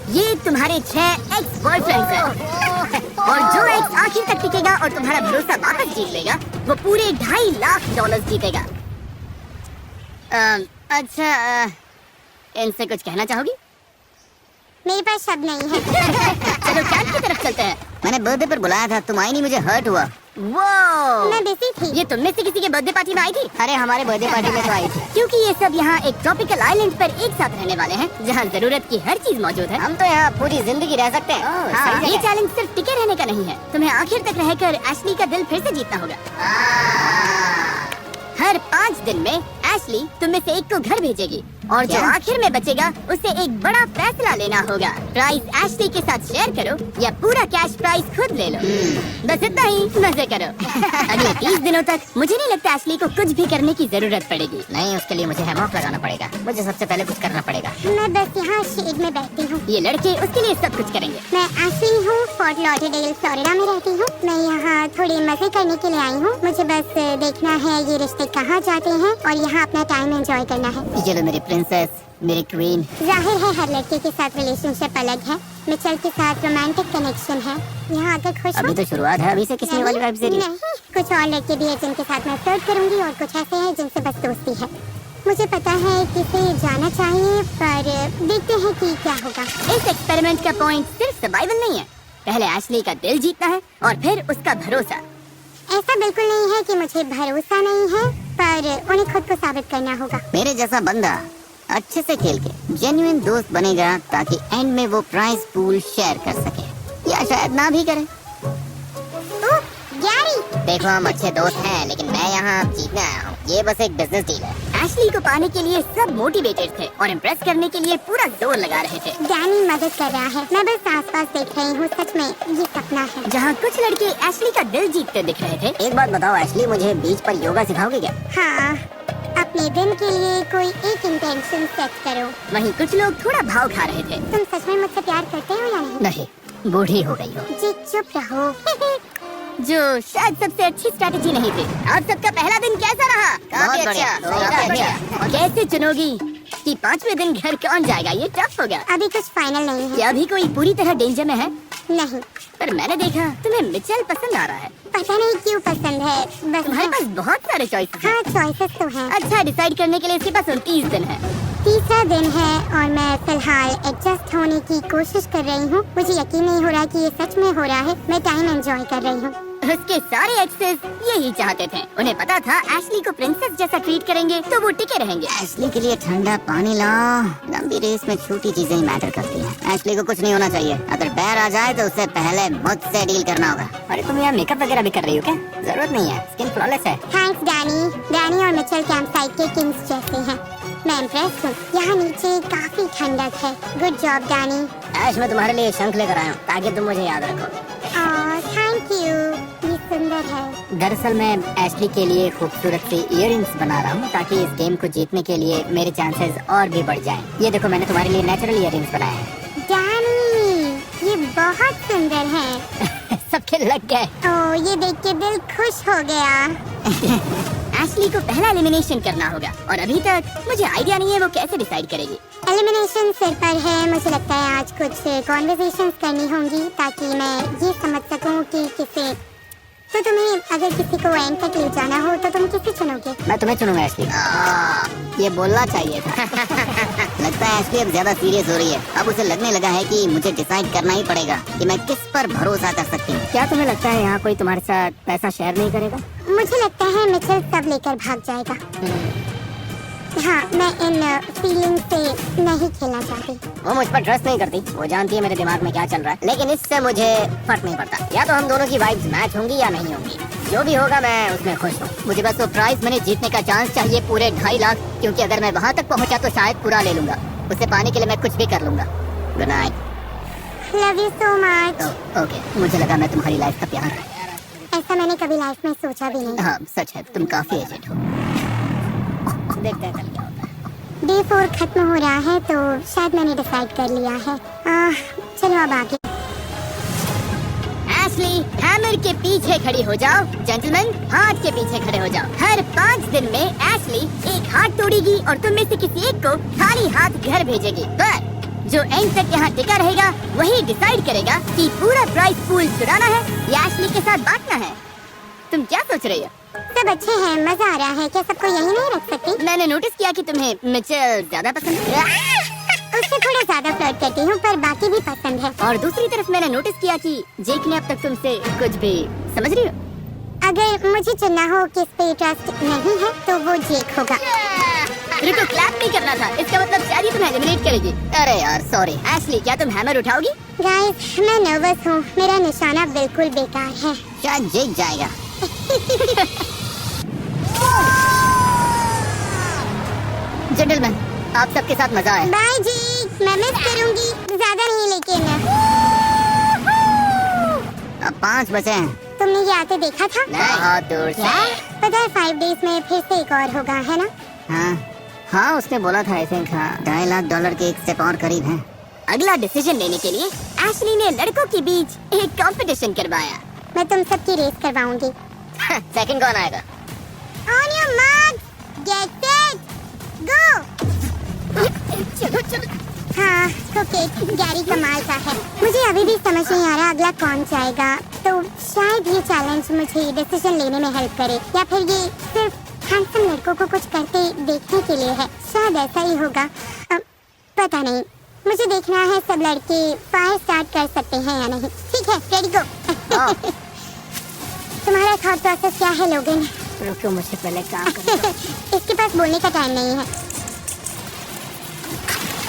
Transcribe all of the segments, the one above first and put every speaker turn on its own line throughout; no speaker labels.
ये तुम्हारे 6 x boyfriends हैं और जो एक्स आखिर तक टिकेगा और तुम्हारा भरोसा वापस जीत लेगा वो पूरे $2.5 लाख जीतेगा। अच्छा, इनसे कुछ कहना चाहोगी?
मेरे पास शब्द नहीं है।
चलो कैंप की तरफ चलते हैं। मैंने बर्थडे पर बुलाया था, तुम आई नहीं, मुझे हर्ट हुआ। वो
मैं बिजी थी।
ये तुम में से किसी के बर्थडे पार्टी में आई थी? अरे हमारे बर्थडे पार्टी में तो आई थी, क्योंकि ये सब यहाँ एक ट्रॉपिकल आइलैंड पर एक साथ रहने वाले हैं जहाँ जरूरत की हर चीज मौजूद है। हम तो यहाँ पूरी जिंदगी रह सकते हैं। हाँ, ये चैलेंज सिर्फ टिके रहने का नहीं है, तुम्हें आखिर तक रहकर एशली का दिल फिर से जीतना होगा। हर 5 दिन में एशली तुम में से एक को घर भेजेगी और जो आखिर में बचेगा उसे एक बड़ा फैसला लेना होगा। प्राइस एशली के साथ शेयर करो या पूरा कैश प्राइस खुद ले लो। बस इतना ही, मजे करो। अगले 30 दिनों तक मुझे नहीं लगता एशली को कुछ भी करने की जरूरत पड़ेगी। नहीं, उसके लिए मुझे हैमॉक लगाना पड़ेगा। मुझे सबसे पहले कुछ करना पड़ेगा।
मैं बस यहाँ शेड में बैठती हूँ।
ये लड़के उसके लिए सब कुछ करेंगे।
मैं एशली हूँ, फोर्ट लॉडरडेल फ्लोरिडा में रहती हूँ। मैं यहाँ थोड़े मजे करने के लिए आई हूँ। मुझे बस देखना है ये रिश्ते कहाँ जाते हैं और यहाँ अपना टाइम एंजॉय करना है।
चलो मेरी प्रिंसेस, मेरी क्वीन।
जाहिर है हर लड़के के साथ रिलेशनशिप अलग है। मिचेल के साथ रोमांटिक कनेक्शन है। यहाँ आकर खुश
अभी तो शुरुआत है, अभी से किसी वाली वाइब्स दे रही है।
नहीं, कुछ और लड़के भी है जिनके साथ मैं फ्लर्ट करूंगी और कुछ ऐसे हैं जिनसे बस दोस्ती है। मुझे पता है किसे जाना चाहिए, पर देखते हैं कि क्या होगा।
इस एक्सपेरिमेंट का पॉइंट सिर्फ सर्वाइवल नहीं है, पहले एशली का दिल जीतना है और फिर उसका भरोसा।
ऐसा बिल्कुल नहीं है कि मुझे भरोसा नहीं है, पर उन्हें खुद को साबित करना होगा।
मेरे जैसा बंदा अच्छे से खेल के जेन्युइन दोस्त बनेगा ताकि एंड में वो प्राइस पूल शेयर कर सके, या शायद ना भी करे।
गैरी,
देखो हम अच्छे दोस्त हैं, लेकिन मैं यहाँ जीतने आया हूँ। ये बस एक बिजनेस डील है। एशली को पाने के लिए सब मोटिवेटेड थे और इम्प्रेस करने के लिए पूरा जोर लगा रहे थे।
डैनी मदद कर रहा है, मैं बस आसपास देख रही हूँ। सच में ये सपना है।
जहाँ कुछ लड़के एशली का दिल जीतते दिख रहे थे। एक बात बताओ एशली, मुझे बीच पर योगा सिखाओगे क्या?
हाँ, अपने दिन के लिए कोई एक इंटेंशन सेट करो।
वहीं कुछ लोग थोड़ा भाव खा रहे थे।
तुम सच में मुझसे प्यार करते हो या नहीं?
नहीं, बूढ़ी हो गई हो।
जी चुप रहो।
जो शायद सबसे अच्छी स्ट्रैटेजी नहीं थी। आप सबका पहला दिन कैसा रहा?
काफी अच्छा।
और कैसे चुनोगी कि 5वें दिन घर कौन जाएगा? ये टफ हो गया।
अभी कुछ फाइनल नहीं है।
क्या अभी कोई पूरी तरह डेंजर में है?
नहीं,
पर मैंने देखा तुम्हें मिचेल पसंद आ रहा है।
पता नहीं क्यों पसंद है, बस
तुम्हारे पास बहुत सारे चॉइसेस हैं।
हाँ, चॉइसेस तो हैं।
अच्छा, डिसाइड करने के लिए इसके पास 29 दिन है।
तीसरा दिन है और मैं फिलहाल एडजस्ट होने की कोशिश कर रही हूँ। मुझे यकीन नहीं हो रहा कि ये सच में हो रहा है। मैं टाइम एंजॉय कर रही हूँ।
उसके सारे एक्सेस यही चाहते थे। उन्हें पता था एशली को प्रिंसेस जैसा ट्रीट करेंगे तो वो टिके रहेंगे। एशली के लिए ठंडा पानी लाओ। लंबी रेस में छोटी चीजें ही मैटर करती हैं। एशली को कुछ नहीं होना चाहिए। अगर पैर आ जाए तो उससे पहले मुझसे डील करना होगा। अरे तुम यहाँ मेकअप वगैरह भी कर रही हो क्या? जरूरत नहीं है, स्किन फ्लॉलेस है।
Thanks Danny. डैनी और मिचेल कैंप साइट के किंग्स जैसे हैं। मैं इम्प्रेस हूँ। यहाँ नीचे काफी ठंडक है। Good job Danny.
ऐश, मैं तुम्हारे लिए शंख लेकर आया हूँ ताकि तुम मुझे याद रखो।
थैंक यू, ये सुंदर है।
दरअसल मैं एशली के लिए खूबसूरत सी इयररिंग्स बना रहा हूँ ताकि इस गेम को जीतने के लिए मेरे चांसेस और भी बढ़ जाएं। ये देखो, मैंने तुम्हारे लिए नेचुरल इयररिंग्स बनाए हैं।
डैनी, ये बहुत सुंदर है।
सबके लग गए।
ओह, ये देख के दिल खुश हो गया।
एशली को पहला एलिमिनेशन करना होगा और अभी तक मुझे आइडिया नहीं है वो कैसे डिसाइड करेगी।
एलिमिनेशन सिर पर है। मुझे लगता है आज कुछ कॉन्वर्सेशंस करनी होंगी ताकि मैं ये समझ सकूं कि किसे, तो तुम्हें अगर किसी को एंड तक ले जाना हो तो तुम किसे चुनोगे?
मैं तुम्हें चुनूंगा एशली। ये बोलना चाहिए था। लगता है एशली अब ज्यादा सीरियस हो रही है। अब उसे लगने लगा है कि मुझे डिसाइड करना ही पड़ेगा कि मैं किस पर भरोसा कर सकती हूँ। क्या तुम्हें लगता है यहाँ कोई तुम्हारे साथ पैसा शेयर नहीं करेगा?
मुझे लगता है मिचेल सब लेकर भाग जाएगा। हाँ, मैं इन फीलिंग से नहीं खेलना चाहती।
वो मुझ पर ट्रस्ट नहीं करती। वो जानती है मेरे दिमाग में क्या चल रहा है, लेकिन इससे मुझे फर्क नहीं पड़ता। या तो हम दोनों की वाइब्स मैच होंगी या नहीं होंगी। जो भी होगा मैं उसमें खुश हूँ। मुझे बस वो प्राइज मनी जीतने का चांस चाहिए, पूरे 2.5 लाख, क्योंकि अगर मैं वहाँ तक पहुँचा तो शायद पूरा ले लूंगा। उसे पाने के लिए मैं कुछ भी कर लूंगा। Good night.
Love you so much.
Okay, मुझे लगा मैं तुम्हारी लाइफ का प्यार।
ऐसा मैंने कभी लाइफ में सोचा भी नहीं।
हाँ सच है, तुम काफी एजेड हो। देखते हैं कल क्या होता है।
डे 4 खत्म हो रहा है तो शायद मैंने डिसाइड कर लिया है। चलो अब आगे।
एशली, हैमर के पीछे खड़ी हो जाओ। जेंटलमैन, हाथ के पीछे खड़े हो जाओ। हर 5 दिन में एशली एक हाथ तोड़ेगी और तुम में से किसी एक को खाली हाथ घर भेजेगी। पर जो एंड तक यहाँ टिका रहेगा वही डिसाइड करेगा कि पूरा प्राइस पूल चुराना है या एशली के साथ बांटना है। तुम क्या सोच रही हो?
सब अच्छे हैं, मजा आ रहा है। क्या सबको यही नहीं रख सकती?
मैंने नोटिस किया कि तुम्हें मिचेल ज्यादा पसंद है।
उससे थोड़ा ज्यादा फ्लर्ट करती हूँ, पर बाकी भी पसंद है।
और दूसरी तरफ मैंने नोटिस किया कि जेक ने अब तक तुमसे कुछ भी, समझ रही हो?
अगर मुझे चुनना हो किस पे ट्रस्ट नहीं है तो वो जेक होगा।
रुको, क्लैप नहीं करना था। इसका मतलब शायद ही तुम्हें एलिमिनेट करेगी। अरे यार सॉरी। एशली, क्या तुम हैमर उठाओगी?
गाइस, मैं नर्वस हूँ। मेरा निशाना बिल्कुल बेकार है।
शायद जीत जाएगा। जेंटलमैन, आप सबके साथ मजा आया।
बाय जेक, मैं मिस करूंगी। ज्यादा नहीं लेकिन।
अब 5 बचे हैं।
तुमने ये आते देखा था?
बहुत दूर से।
पता है 5 डेज में फिर से एक और होगा, है ना?
हाँ, उसने बोला था। आई थिंक $2.5 लाख के एक स्टेप और करीब है। अगला डिसीजन लेने के लिए एशली ने लड़कों के बीच एक कंपटीशन करवाया।
मैं तुम सबकी रेस करवाऊंगी।
सेकंड कौन आएगा?
On your marks, get set, go!
चलो।
हाँ, ओके, गैरी कमाल का है। मुझे अभी भी समझ नहीं आ रहा अगला कौन जाएगा। तो शायद ये चैलेंज मुझे डिसीजन लेने में हेल्प करे, या फिर ये सिर्फ हैंडसम लड़कों को कुछ करते देखने के लिए है। शायद ऐसा ही होगा, पता नहीं। मुझे देखना है सब लड़के फायर स्टार्ट कर सकते हैं या नहीं। ठीक है, रेडी गो। तुम्हारा थॉट प्रोसेस क्या है लोगन?
रुको, मुझे पहले काम करने दो।
इसके पास बोलने का टाइम नहीं है।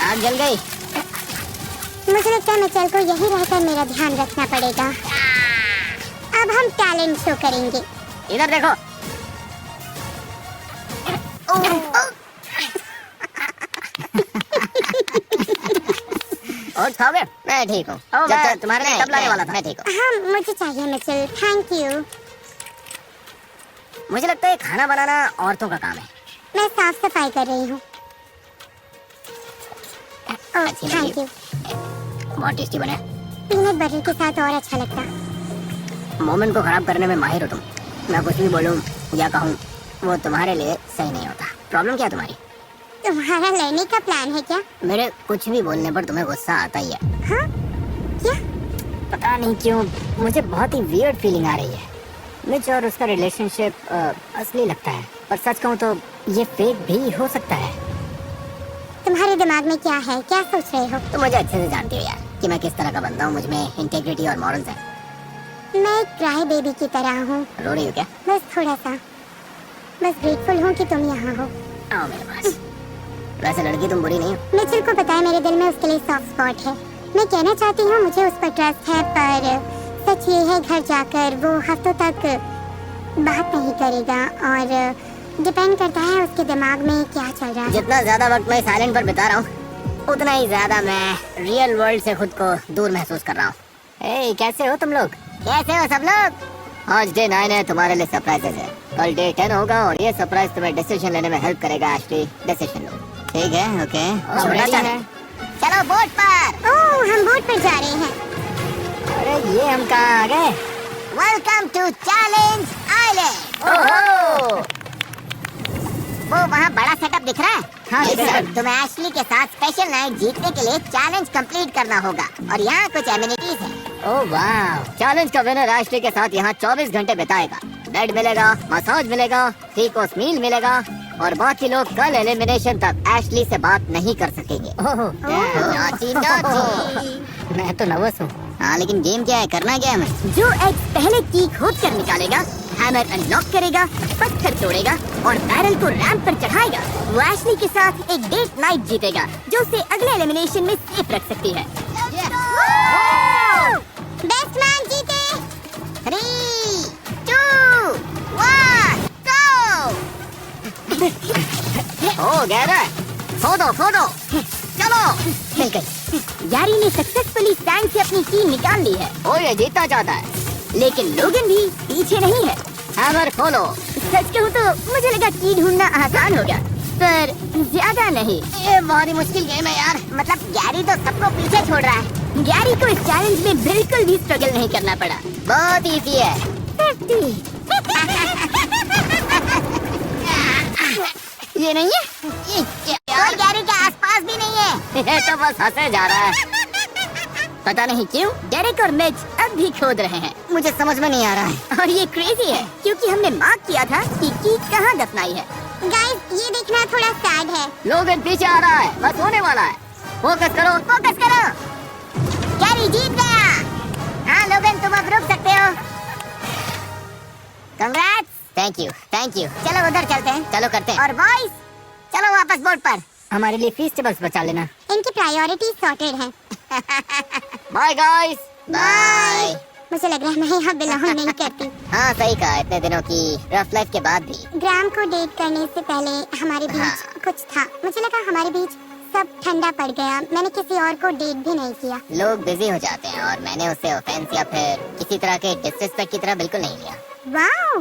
आग जल गई।
मुझे लगता है मिचेल को यही रहकर मेरा ध्यान रखना पड़ेगा। अब हम टैलेंट शो करेंगे।
इधर देखो। और खाओगे? मैं ठीक हूँ। जब तक तुम्हारे लिए कब लाने वाला था? मैं ठीक हूँ।
हाँ, मुझे चाहिए मिचेल, थैंक यू।
मुझे लगता है खाना बनाना औरतों का काम है।
मैं साफ सफाई कर रही हूँ।
अच्छी लगी।
Thank you.
बहुत टेस्टी बने।
पीनट बटर के साथ और अच्छा लगता।
मोमेंट को खराब करने में माहिर हो तुम। मैं कुछ भी बोलूं या कहूं वो तुम्हारे लिए सही नहीं होता। प्रॉब्लम क्या है तुम्हारी?
तुम्हारा लड़ने का प्लान है क्या?
मेरे कुछ भी बोलने पर तुम्हें गुस्सा आता ही है।
हाँ? क्या?
पता नहीं क्यों मुझे बहुत ही वियर्ड फीलिंग आ रही है। मिच और उसका रिलेशनशिप असली लगता है, पर सच कहूं तो ये फेक भी हो सकता है।
तुम्हारे दिमाग में क्या है? क्या सोच रहे हो?
तुम मुझे अच्छे से जानती हो यार कि मैं किस तरह का बंदा हूँ। मुझ में इंटेग्रिटी और मॉरल्स है।
मैं एक क्राई बेबी की तरह हूँ।
रो रही हो क्या?
बस थोड़ा सा। बस ग्रेटफुल हूँ कि तुम यहाँ हो।
आओ मेरे पास। वैसे लड़की तुम बुरी नहीं हो।
मिचेल को पता है मेरे दिल में उसके लिए सॉफ्ट स्पॉट है। मैं कहना चाहती हूँ मुझे उस पर ट्रस्ट है, पर सच ये है घर जाकर वो हफ्तों तक बात नहीं करेगा, और डिपेंड करता है उसके दिमाग में क्या चल रहा है।
जितना ज्यादा वक्त मैं साइलेंट पर बिता रहा हूँ उतना ही ज्यादा मैं रियल वर्ल्ड से खुद को दूर महसूस कर रहा हूँ। hey, कैसे हो तुम लोग? कैसे हो सब लोग? आज डे 9 है, तुम्हारे लिए सरप्राइजेस है। कल डे 10 होगा और ये सरप्राइज तुम्हें डिसीजन लेने में हेल्प करेगा। एशली, डिसीजन लो। ठीक है? ओके। चलो बोट पर।
ओह, हम बोट पर जा रहे हैं।
अरे ये हम कहाँ आ गए? Welcome to Challenge Island. वो वहाँ बड़ा सेटअप दिख रहा है? हाँ, तुम्हें एशली के साथ स्पेशल नाइट जीतने के लिए चैलेंज कंप्लीट करना होगा और यहाँ कुछ एमिनिटीज है। ओह वाह! चैलेंज का विनर एशली के साथ यहाँ 24 घंटे बिताएगा। बेड मिलेगा, मसाज मिलेगा, 3 कोर्स मील मिलेगा और बाकी लोग कल एलिमिनेशन तक एशली से बात नहीं कर सकेंगे। Naughty naughty. मैं तो नर्वस हूँ। हाँ, लेकिन गेम क्या है? करना क्या है हमें? जो एग्स पहले की खोद कर निकालेगा, हैमर अनलॉक करेगा, पत्थर तोड़ेगा और बैरल को रैंप पर चढ़ाएगा, वो एशली के साथ एक डेट नाइट जीतेगा जो उसे अगले एलिमिनेशन में सेफ रख सकती है।
बेस्ट मैन जीते।
3, 2, 1, go! हो गया ना? खोदो। चलो। मिल गई। गैरी ने सक्सेसफुली टैंक से अपनी कील निकाल ली है। वो ये जीतना चाहता है, लेकिन लोगन भी पीछे नहीं है। हैमर खोलो। सच कहूँ तो मुझे लगा की ढूंढना आसान होगा, पर ज्यादा नहीं। ये बहुत ही मुश्किल गेम है यार। मतलब गैरी तो सबको पीछे छोड़ रहा है। गैरी को इस चैलेंज में बिल्कुल भी स्ट्रगल नहीं करना पड़ा। बहुत इजी है। 50। ये नहीं है? कोई गैरी के आसपास भी नहीं है।
ये तो बस हंसे जा रहा है।
पता नहीं क्यों डेरेक और मिच अब भी खोद रहे हैं
मुझे समझ में नहीं आ रहा है।
और ये क्रेजी है क्योंकि हमने मार्क किया था कि कीथ कहाँ दफनाई है।
गाइस ये देखना थोड़ा सैड है।
लोगन पीछे आ रहा है, बस होने वाला है। फोकस करो,
फोकस करो। गैरी जीत गया। हाँ लोगन तुम अब रुक सकते हो। Congrats.
Thank you, thank you.
चलो उधर चलते हैं।
चलो करते हैं।
और बॉयज चलो वापस बोर्ड पर।
हमारे लिए फीस्टेबल्स बचा लेना।
इनकी प्रायोरिटी सॉर्टेड है।
Bye guys.
बाय।
मुझे लग रहा है मैं यहाँ बिलोंग नहीं करती।
हाँ सही कहा, इतने दिनों की रफ लाइफ के बाद भी।
ग्राम को डेट करने से पहले हमारे बीच कुछ था। मुझे लगा हमारे बीच सब ठंडा पड़ गया। मैंने किसी और को डेट भी नहीं किया।
लोग बिजी हो जाते हैं और मैंने उसे ऑफेंस या फिर किसी तरह के डिसरिस्पेक्ट की तरह बिल्कुल नहीं लिया।
वाओ।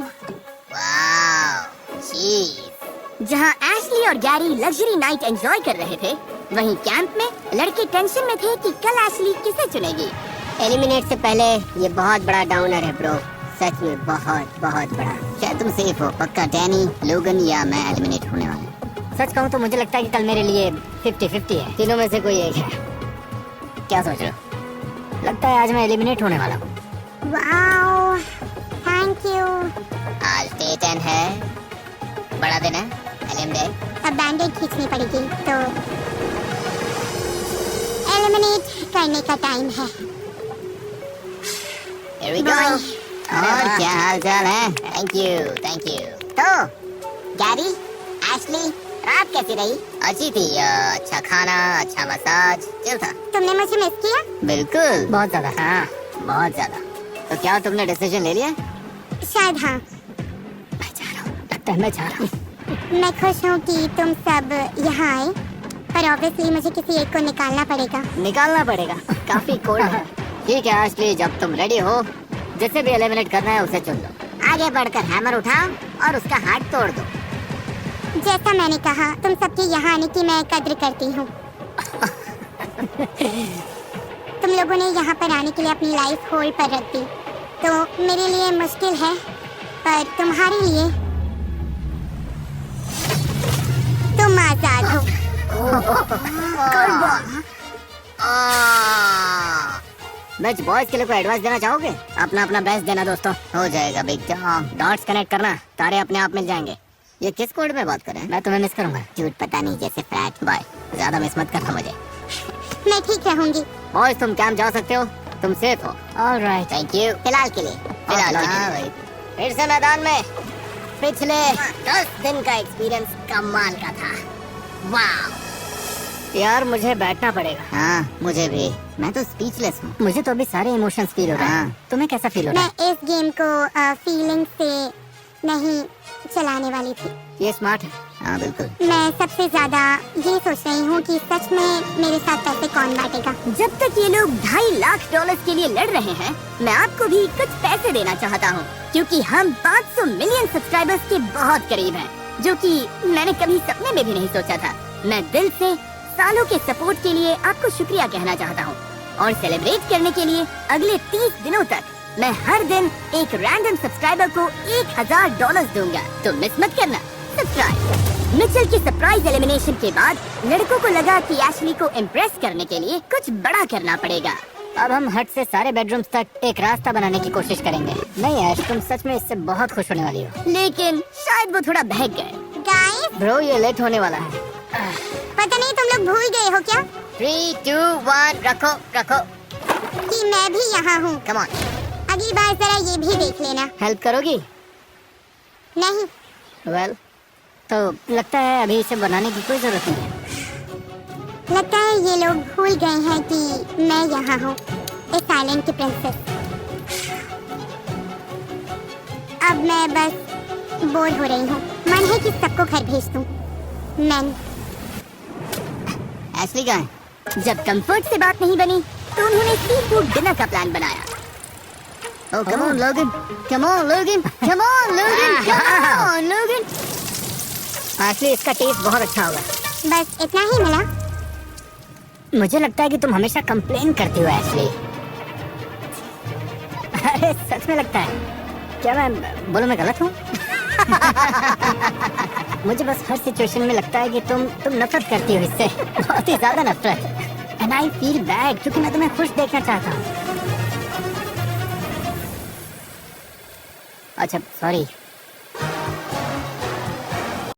वाओ, चीज।
जहाँ एशली और गैरी लग्जरी नाइट एंजॉय कर रहे थे, वहीं कैंप में लड़के टेंशन में थे कि कल एशली किसे चुनेगी।
एलिमिनेट से पहले ये बहुत बड़ा डाउनर है ब्रो, सच में बहुत बहुत बड़ा। क्या तुम सेफ हो? पक्का डैनी, लोगन या मैं एलिमिनेट होने वाला हूँ। सच कहूँ तो मुझे लगता है कि कल मेरे लिए 50-50 है, तीनों में से कोई एक है। क्या सोच रहे हो? लगता है आज मैं एलिमिनेट होने वाला हूँ।
Wow, thank you.
आज डे 10 है, बड़ा दिन है, एलिमिनेट।
अब बैंडेज खींचनी पड़ेगी तो एलिमिनेट करने का टाइम है।
Here we go। और क्या हाल चाल है? Thank you, thank you.
तो गैरी, एशली, रात कैसी रही?
अच्छी थी, अच्छा खाना, अच्छा मसाज, चिल था।
तुमने मुझे मिस किया?
बिल्कुल, बहुत ज्यादा। हाँ, बहुत ज्यादा। तो क्या तुमने डिसीजन ले लिया?
शायद हाँ।
मैं जा रहा हूँ, लगता है मैं जा रहा हूँ।
मैं खुश हूँ कि तुम सब यहाँ आए, पर ऑब्वियसली मुझे किसी एक को निकालना पड़ेगा।
निकालना पड़ेगा, काफी कोल्ड है। ठीक है एशली, जब तुम रेडी हो, जिसे भी एलिमिनेट करना है उसे चुन लो।
आगे बढ़कर हैमर उठाओ और उसका हाथ तोड़ दो।
जैसा मैंने कहा, तुम सबके यहाँ आने की मैं कद्र करती हूँ। तुम लोगों ने यहाँ पर आने के लिए अपनी लाइफ होल्ड पर रख दी, तो मेरे लिए मुश्किल है, पर तुम्हारे लिए तुम आजाद हो।
मैच बॉयज के लिए कोई एडवाइस देना चाहोगे? अपना अपना बेस्ट देना दोस्तों। हो जाएगा बिग जॉब। डॉट्स कनेक्ट करना, तारे अपने आप मिल जाएंगे। ये किस कोड में बात कर रहे हैं? मैं तुम्हें मिस करूंगा।
झूठ पता नहीं जैसे फ्लैट।
बाय, ज्यादा मिस मत करना मुझे।
मैं ठीक रहूंगी।
बॉयज तुम कैंप जा सकते हो, तुम सेफ हो। Alright,
thank you. फिलहाल के लिए।
फिलहाल के लिए। फिर से मैदान में।
पिछले 10 दिन का एक्सपीरियंस कमाल का था। वाह
यार मुझे बैठना पड़ेगा।
हाँ मुझे भी, मैं तो स्पीचलेस हूँ।
मुझे तो अभी सारे इमोशंस फील हो रहे हैं।
हाँ।
तुम्हें कैसा फील हो रहा
मैं इस गेम को फीलिंग से नहीं चलाने वाली थी।
है? ये स्मार्ट है।
हाँ बिल्कुल।
मैं सबसे ज्यादा ये सोच रही हूँ कि सच में मेरे साथ पैसे कौन बांटेगा।
जब तक ये लोग $2.5 लाख के लिए लड़ रहे हैं, मैं आपको भी कुछ पैसे देना चाहता हूँ, क्योंकि हम 500 मिलियन सब्सक्राइबर्स के बहुत करीब हैं, जो कि मैंने कभी सपने में भी नहीं सोचा था। मैं दिल से सालों के सपोर्ट के लिए आपको शुक्रिया कहना चाहता हूँ, और सेलिब्रेट करने के लिए अगले 30 दिनों तक मैं हर दिन एक रैंडम सब्सक्राइबर को $1000 दूंगा। तो मिस मत करना सब्सक्राइब। मिचेल की सरप्राइज एलिमिनेशन के बाद लड़कों को लगा कि एशली को इम्प्रेस करने के लिए कुछ बड़ा करना पड़ेगा।
अब हम हट से सारे बेडरूम्स तक एक रास्ता बनाने की कोशिश करेंगे। नहीं ऐश, तुम सच में इससे बहुत खुश होने वाली हो।
लेकिन शायद वो थोड़ा बहक गए।
गाइस,
ब्रो ये लेट होने वाला है।
पता नहीं तुम लोग भूल गए हो क्या
3, 2, 1 रखो रखो।
कि मैं भी यहाँ हूँ।
कम ऑन,
अगली बार जरा ये भी देख लेना।
हेल्प करोगी?
नहीं,
वेल, तो लगता है अभी इसे बनाने की कोई जरूरत नहीं है।
लगता है ये लोग भूल गए हैं कि मैं यहाँ हूँ, इस आइलैंड की प्रिंसेस। अब मैं बस बोर हो रही हूँ। मन है कि सबको घर भेज दूँ। मैं
एशली कहाँ है?
जब कंफर्ट से बात नहीं बनी, तो उन्होंने सी फूड डिनर का प्लान बनाया।
Oh, come on, Logan. Come on, Logan. Come on, Logan. Come on, Logan. Ashley, इसका टेस्ट बहुत अच्छा होगा।
बस इतना ही मिला।
मुझे लगता है कि तुम हमेशा कंप्लेन करती हो एशली। अरे सच में लगता है। क्या मैं बोलो मैं गलत हूँ? मुझे बस हर सिचुएशन में लगता है कि तुम नफरत करती हो इससे, बहुत ही ज्यादा नफरत। एंड आई फील बैड क्योंकि मैं तुम्हें खुश देखना चाहता हूँ। अच्छा सॉरी।